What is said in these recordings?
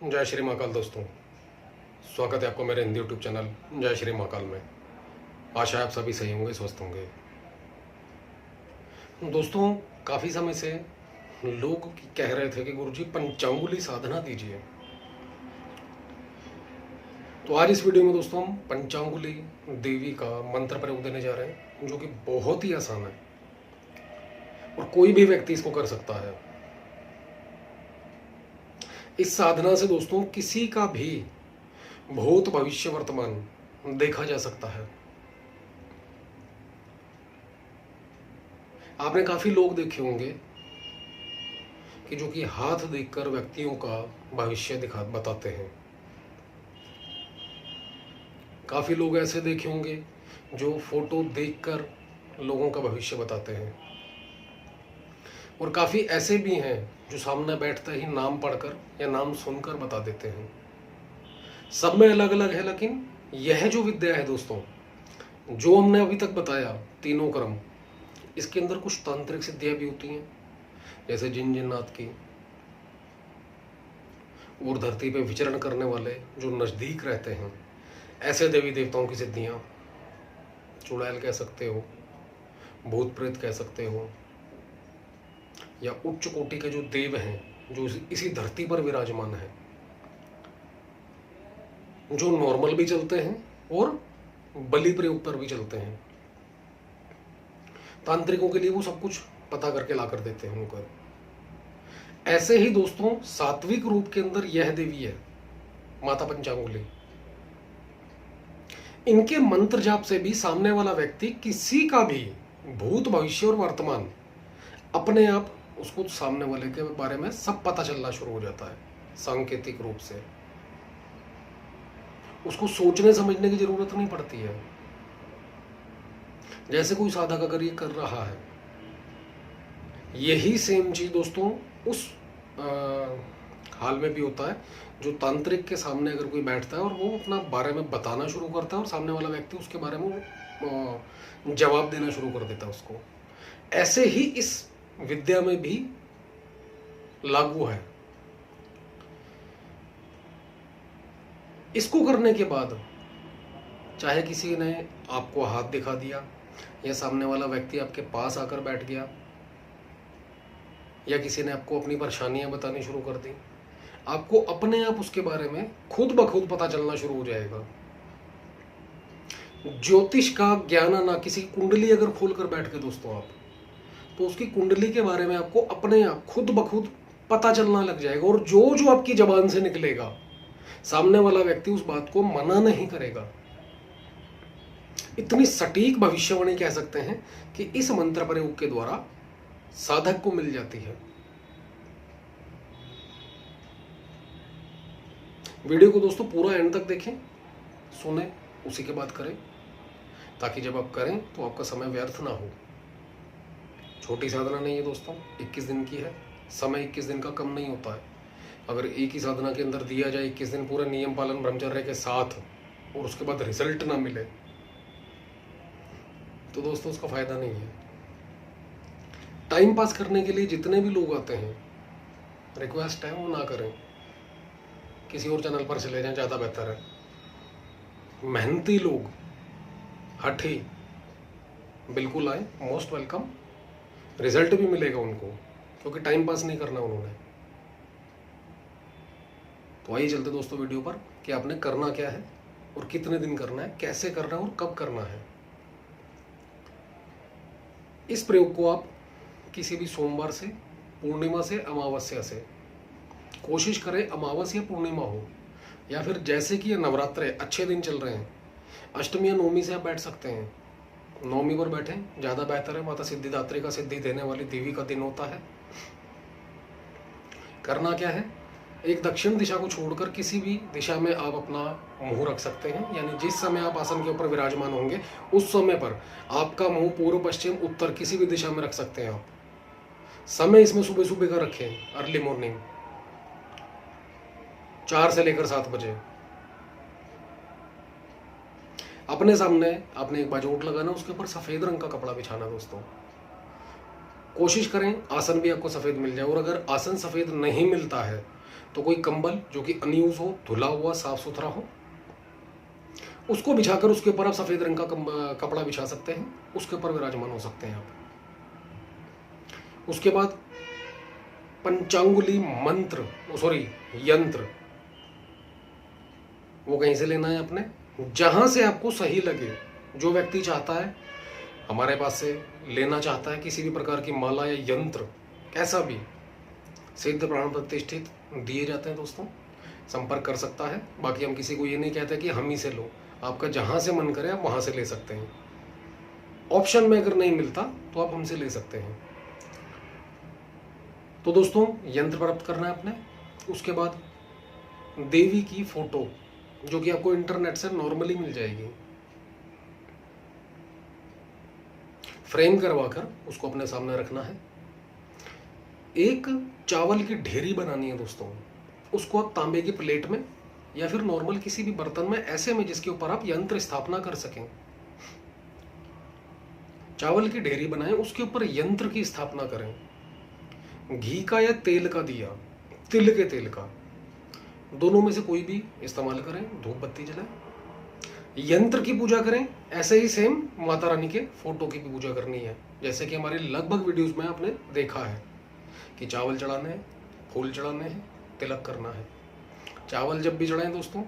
जय श्री महाकाल दोस्तों, स्वागत है आपको मेरे हिंदी यूट्यूब चैनल जय श्री महाकाल में। आशा है आप सभी सही होंगे, स्वस्थ होंगे। दोस्तों, काफ़ी समय से लोग कह रहे थे कि गुरुजी पंचांगुली साधना दीजिए। तो आज इस वीडियो में दोस्तों हम पंचांगुली देवी का मंत्र प्रयोग देने जा रहे हैं, जो कि बहुत ही आसान है और कोई भी व्यक्ति इसको कर सकता है। इस साधना से दोस्तों किसी का भी भूत भविष्य वर्तमान देखा जा सकता है। आपने काफी लोग देखे होंगे कि जो कि हाथ देखकर व्यक्तियों का भविष्य बताते हैं। काफी लोग ऐसे देखे होंगे जो फोटो देखकर लोगों का भविष्य बताते हैं, और काफी ऐसे भी हैं जो सामने बैठते ही नाम पढ़कर या नाम सुनकर बता देते हैं। सब में अलग अलग है, लेकिन यह जो विद्या है दोस्तों, जो हमने अभी तक बताया तीनों क्रम, इसके अंदर कुछ तांत्रिक सिद्धियां भी होती हैं, जैसे जिन जिन्नात की, और धरती पे विचरण करने वाले जो नजदीक रहते हैं ऐसे देवी देवताओं की सिद्धियां, चुड़ैल कह सकते हो, भूत प्रेत कह सकते हो, या उच्च कोटि के जो देव हैं जो इसी धरती पर विराजमान है, जो नॉर्मल भी चलते हैं और बलि प्रयोग पर भी चलते हैं। तांत्रिकों के लिए वो सब कुछ पता करके ला कर देते हैं उनको। ऐसे ही दोस्तों सात्विक रूप के अंदर यह देवी है माता पंचांगुली। इनके मंत्र जाप से भी सामने वाला व्यक्ति किसी का भी भूत भविष्य और वर्तमान अपने आप उसको सामने वाले के बारे में सब पता चलना शुरू हो जाता है। सांकेतिक रूप से उसको सोचने समझने की जरूरत नहीं पड़ती है। जैसे कोई साधक अगर ये कर रहा है, यही सेम चीज दोस्तों उस हाल में भी होता है जो तांत्रिक के सामने अगर कोई बैठता है और वो अपना बारे में बताना शुरू करता है और सामने वाला व्यक्ति उसके बारे में जवाब देना शुरू कर देता है उसको। ऐसे ही इस विद्या में भी लागू है। इसको करने के बाद चाहे किसी ने आपको हाथ दिखा दिया, या सामने वाला व्यक्ति आपके पास आकर बैठ गया, या किसी ने आपको अपनी परेशानियां बतानी शुरू कर दी, आपको अपने आप उसके बारे में खुद ब खुद पता चलना शुरू हो जाएगा। ज्योतिष का ज्ञान ना, किसी की कुंडली अगर खोलकर बैठ के दोस्तों आप, तो उसकी कुंडली के बारे में आपको अपने आप खुद ब खुद पता चलना लग जाएगा, और जो जो आपकी जबान से निकलेगा सामने वाला व्यक्ति उस बात को मना नहीं करेगा। इतनी सटीक भविष्यवाणी कह सकते हैं कि इस मंत्र प्रयोग के द्वारा साधक को मिल जाती है। वीडियो को दोस्तों पूरा एंड तक देखें, सुने, उसी के बाद करें, ताकि जब आप करें तो आपका समय व्यर्थ ना हो। छोटी साधना नहीं है दोस्तों, 21 दिन की है। समय 21 दिन का कम नहीं होता है। अगर एक ही साधना के अंदर दिया जाए 21 दिन पूरा नियम पालन ब्रह्मचर्य के साथ, और उसके बाद रिजल्ट ना मिले, तो दोस्तों उसका फायदा नहीं है। टाइम पास करने के लिए जितने भी लोग आते हैं, रिक्वेस्ट है वो ना करें, किसी और चैनल पर चले जाएं, ज़्यादा बेहतर है। मेहनती लोग, हठी, बिल्कुल आए, मोस्ट वेलकम। रिजल्ट भी मिलेगा उनको, क्योंकि टाइम पास नहीं करना उन्होंने। तो आइए चलते दोस्तों वीडियो पर कि आपने करना क्या है और कितने दिन करना है, कैसे करना है और कब करना है। इस प्रयोग को आप किसी भी सोमवार से, पूर्णिमा से, अमावस्या से, कोशिश करें अमावस्या पूर्णिमा हो, या फिर जैसे कि ये नवरात्रे अच्छे दिन चल रहे हैं, अष्टमी या नवमी से आप बैठ सकते हैं। नवमी पर बैठें, ज़्यादा बेहतर है। माता सिद्धिदात्री का सिद्धि देने वाली देवी का दिन होता है। करना क्या है, एक दक्षिण दिशा को छोड़कर किसी भी दिशा में आप अपना मुंह रख सकते हैं। यानी जिस समय आप आसन के ऊपर विराजमान होंगे उस समय पर आपका मुंह पूर्व, पश्चिम, उत्तर किसी भी दिशा में रख सकते हैं आप। समय इसमें सुबह सुबह का रखें, अर्ली मॉर्निंग 4 से लेकर 7 बजे। अपने सामने आपने एक बाजोट लगाना, उसके ऊपर सफेद रंग का कपड़ा बिछाना दोस्तों। कोशिश करें आसन भी आपको सफेद मिल जाए, और अगर आसन सफेद नहीं मिलता है तो कोई कंबल जो कि अनयूज हो, धुला हुआ, साफ सुथरा हो, उसको बिछाकर उसके ऊपर आप सफेद रंग का कपड़ा बिछा सकते हैं, उसके ऊपर विराजमान हो सकते हैं आप। उसके बाद पंचांगुली मंत्र, सॉरी यंत्र, वो कहीं से लेना है आपने, जहां से आपको सही लगे। जो व्यक्ति चाहता है हमारे पास से लेना चाहता है किसी भी प्रकार की माला या यंत्र, कैसा भी, सिद्ध प्रमाण प्रतिष्ठित दिए जाते हैं दोस्तों, संपर्क कर सकता है। बाकी हम किसी को ये नहीं कहते कि हम ही से लो, आपका जहां से मन करे आप वहां से ले सकते हैं। ऑप्शन में अगर नहीं मिलता तो आप हमसे ले सकते हैं। तो दोस्तों यंत्र प्राप्त करना है आपने। उसके बाद देवी की फोटो, जो कि आपको इंटरनेट से नॉर्मली मिल जाएगी, फ्रेम करवाकर उसको अपने सामने रखना है। एक चावल की ढेरी बनानी है दोस्तों, उसको आप तांबे की प्लेट में या फिर नॉर्मल किसी भी बर्तन में, ऐसे में जिसके ऊपर आप यंत्र स्थापना कर सकें। चावल की ढेरी बनाएं, उसके ऊपर यंत्र की स्थापना करें। घी का या तेल का दिया, तिल के तेल का, दोनों में से कोई भी इस्तेमाल करें। धूप बत्ती जलाएं, यंत्र की पूजा करें। ऐसे ही सेम माता रानी के फोटो की भी पूजा करनी है, जैसे कि हमारे लगभग वीडियोस में आपने देखा है कि चावल चढ़ाने हैं, फूल चढ़ाने हैं, तिलक करना है। चावल जब भी चढ़ाएं दोस्तों,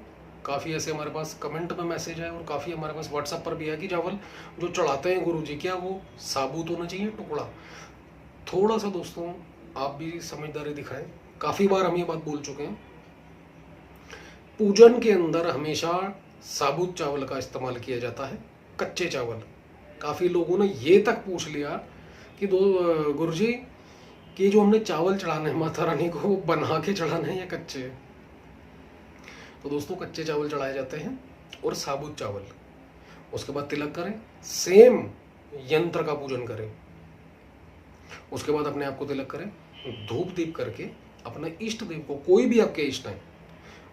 काफ़ी ऐसे हमारे पास कमेंट में मैसेज है और काफ़ी हमारे पास व्हाट्सएप पर भी है कि चावल जो चढ़ाते हैं गुरुजी, क्या वो साबुत होना चाहिए, टुकड़ा? थोड़ा सा दोस्तों आप भी समझदारी दिखाएं। काफ़ी बार हम ये बात बोल चुके हैं, पूजन के अंदर हमेशा साबुत चावल का इस्तेमाल किया जाता है, कच्चे चावल। काफ़ी लोगों ने ये तक पूछ लिया कि गुरुजी कि जो हमने चावल चढ़ाने हैं माता रानी को, वो बना के चढ़ाने हैं या कच्चे? तो दोस्तों कच्चे चावल चढ़ाए जाते हैं और साबुत चावल। उसके बाद तिलक करें, सेम यंत्र का पूजन करें। उसके बाद अपने आप को तिलक करें, धूप दीप करके अपने इष्ट देव को, कोई भी आपके इष्ट हैं,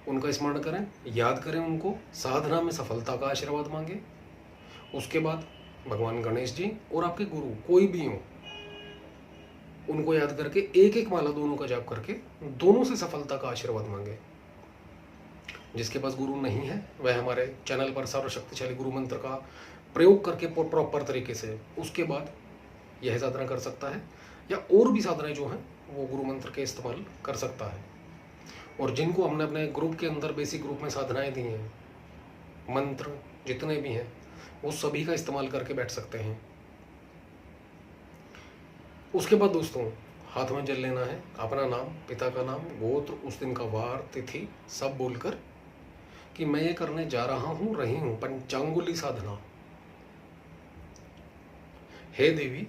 उनका स्मरण करें, याद करें उनको, साधना में सफलता का आशीर्वाद मांगे। उसके बाद भगवान गणेश जी और आपके गुरु कोई भी हो, उनको याद करके एक एक माला दोनों का जाप करके दोनों से सफलता का आशीर्वाद मांगे। जिसके पास गुरु नहीं है वह हमारे चैनल पर सर्वशक्तिशाली गुरु मंत्र का प्रयोग करके प्रॉपर तरीके से उसके बाद यह साधना कर सकता है, या और भी साधनाएं जो हैं वो गुरु मंत्र के इस्तेमाल कर सकता है। और जिनको हमने अपने ग्रुप के अंदर, बेसिक ग्रुप में साधनाएं दी हैं, मंत्र जितने भी हैं, वो सभी का इस्तेमाल करके बैठ सकते हैं। उसके बाद दोस्तों हाथ में जल लेना है, अपना नाम, पिता का नाम, गोत्र, उस दिन का वार, तिथि सब बोलकर कि मैं ये करने जा रहा हूं, रही हूं पंचांगुली साधना। हे देवी,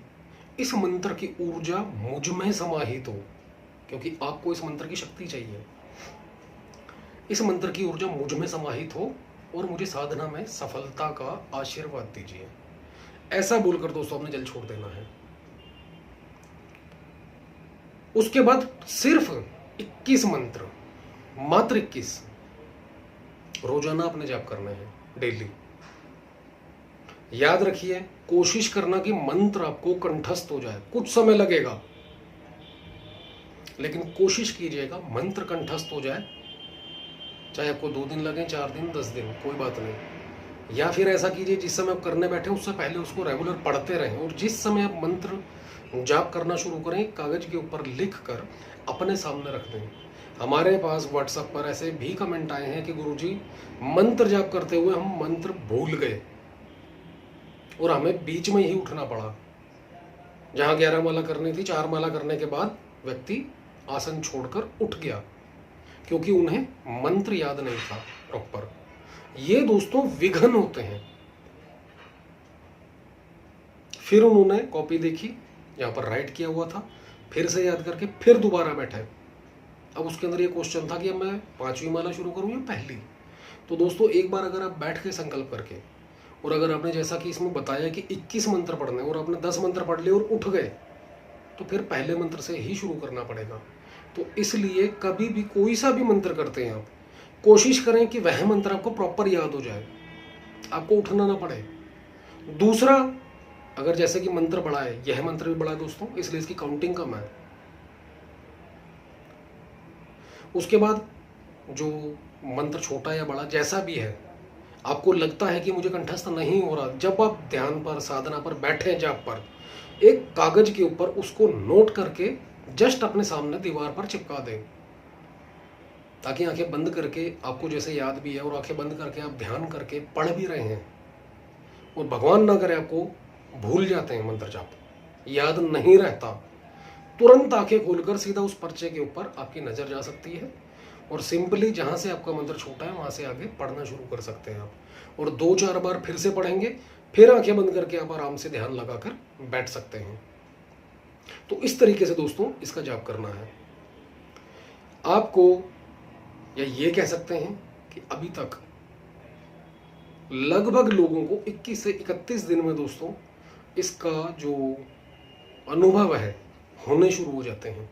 इस मंत्र की ऊर्जा मुझ में समाहित हो, क्योंकि आपको इस मंत्र की शक्ति चाहिए। इस मंत्र की ऊर्जा मुझ में समाहित हो और मुझे साधना में सफलता का आशीर्वाद दीजिए। ऐसा बोलकर दोस्तों आपने जल छोड़ देना है। उसके बाद सिर्फ 21 मंत्र, मात्र 21 रोजाना आपने जाप करना है, डेली। याद रखिए, कोशिश करना कि मंत्र आपको कंठस्थ हो जाए। कुछ समय लगेगा, लेकिन कोशिश कीजिएगा मंत्र कंठस्थ हो जाए। चाहे आपको 2 दिन लगे, 4 दिन, 10 दिन, कोई बात नहीं। या फिर ऐसा कीजिए, जिस समय आप करने बैठे उससे पहले उसको रेगुलर पढ़ते रहें, और जिस समय आप मंत्र जाप करना शुरू करें, कागज के ऊपर लिख कर अपने सामने रख दें। हमारे पास व्हाट्सएप पर ऐसे भी कमेंट आए हैं कि गुरुजी मंत्र जाप करते हुए हम मंत्र भूल गए और हमें बीच में ही उठना पड़ा। जहां 11 माला करनी थी, 4 माला करने के बाद व्यक्ति आसन छोड़कर उठ गया, क्योंकि उन्हें मंत्र याद नहीं था प्रॉपर। ये दोस्तों विघ्न होते हैं। फिर उन्होंने कॉपी देखी, यहाँ पर राइट किया हुआ था, फिर से याद करके फिर दोबारा बैठे। अब उसके अंदर ये क्वेश्चन था कि अब मैं 5वीं माला शुरू करूँ या पहली। तो दोस्तों एक बार अगर आप बैठ के संकल्प करके, और अगर आपने जैसा कि इसमें बताया कि 21 मंत्र पढ़ने और आपने 10 मंत्र पढ़ लिए और उठ गए, तो फिर पहले मंत्र से ही शुरू करना पड़ेगा। तो इसलिए कभी भी कोई सा भी मंत्र करते हैं आप, कोशिश करें कि वह मंत्र आपको प्रॉपर याद हो जाए, आपको उठना ना पड़े। दूसरा, अगर जैसे कि मंत्र बड़ा है, यह मंत्र भी बड़ा है दोस्तों, इसलिए इसकी काउंटिंग कम है। उसके बाद जो मंत्र छोटा या बड़ा जैसा भी है, आपको लगता है कि मुझे कंठस्थ नहीं हो रहा, जब आप ध्यान पर, साधना पर बैठे, जाप पर, एक कागज के ऊपर उसको नोट करके जस्ट अपने सामने दीवार पर चिपका दें, ताकि आंखें बंद करके आपको जैसे याद भी है और आंखें बंद करके आप ध्यान करके पढ़ भी रहे हैं और भगवान ना करे आपको भूल जाते हैं मंत्र जाप, याद नहीं रहता, तुरंत आंखें खोलकर सीधा उस पर्चे के ऊपर आपकी नजर जा सकती है और सिंपली जहां से आपका मंत्र छोटा है वहां से आगे पढ़ना शुरू कर सकते हैं आप। और 2-4 बार फिर से पढ़ेंगे, फिर आंखें बंद करके आप आराम से ध्यान लगाकर बैठ सकते हैं। तो इस तरीके से दोस्तों इसका जाप करना है आपको, या ये कह सकते हैं कि अभी तक लगभग लोगों को 21 से 31 दिन में दोस्तों इसका जो अनुभव है होने शुरू हो जाते हैं।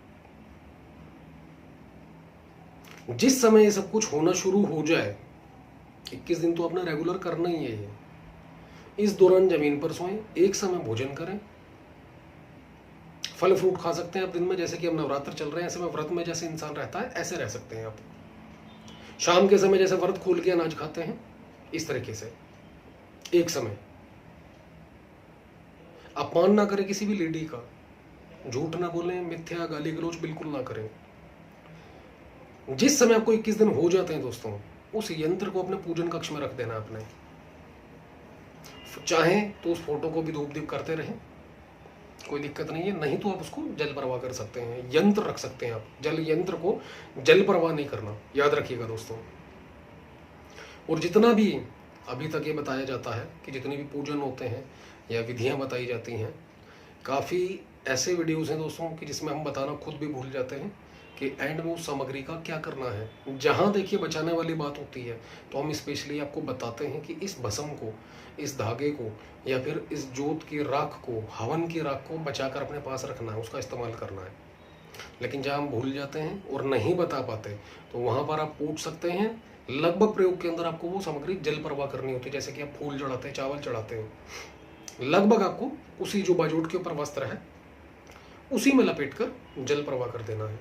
जिस समय ये सब कुछ होना शुरू हो जाए, 21 दिन तो अपना रेगुलर करना ही है। इस दौरान जमीन पर सोएं, एक समय भोजन करें, फल फ्रूट खा सकते हैं आप दिन में, जैसे कि हम नवरात्र चल रहे हैं ऐसे में व्रत में जैसे इंसान रहता है ऐसे रह सकते हैं आप। शाम के समय जैसे व्रत खोल के अनाज खाते हैं इस तरीके से एक समय। अपमान ना करें किसी भी लेडी का, झूठ ना बोलें, मिथ्या गाली गलौज बिल्कुल ना करें। जिस समय आपको 21 दिन हो जाते हैं दोस्तों, उस यंत्र को अपने पूजन कक्ष में रख देना अपने। चाहें तो उस फोटो को भी धूप दीप करते रहें, कोई दिक्कत नहीं है, नहीं तो आप उसको जल प्रवाह कर सकते हैं, यंत्र रख सकते हैं आप। जल यंत्र को जल प्रवाह नहीं करना, याद रखिएगा दोस्तों। और जितना भी अभी तक ये बताया जाता है कि जितने भी पूजन होते हैं या विधियां बताई जाती हैं, काफ़ी ऐसे वीडियोस हैं दोस्तों कि जिसमें हम बताना खुद भी भूल जाते हैं कि एंड में उस सामग्री का क्या करना है। जहाँ देखिए बचाने वाली बात होती है तो हम स्पेशली आपको बताते हैं कि इस भस्म को, इस धागे को या फिर इस जोत की राख को, हवन की राख को बचाकर अपने पास रखना है, उसका इस्तेमाल करना है। लेकिन जहाँ हम भूल जाते हैं और नहीं बता पाते तो वहाँ पर आप पूछ सकते हैं। लगभग प्रयोग के अंदर आपको वो सामग्री जल प्रवाह करनी होती है, जैसे कि आप फूल चढ़ाते हैं, चावल चढ़ाते हैं, लगभग आपको उसी जो बाजूट के ऊपर वस्त्र है उसी में लपेट कर जल प्रवाह कर देना है।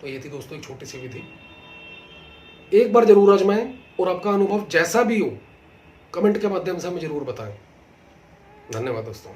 तो ये थी दोस्तों एक छोटी सी विधि, एक बार जरूर आजमाएं और आपका अनुभव जैसा भी हो कमेंट के माध्यम से हमें जरूर बताएं। धन्यवाद दोस्तों।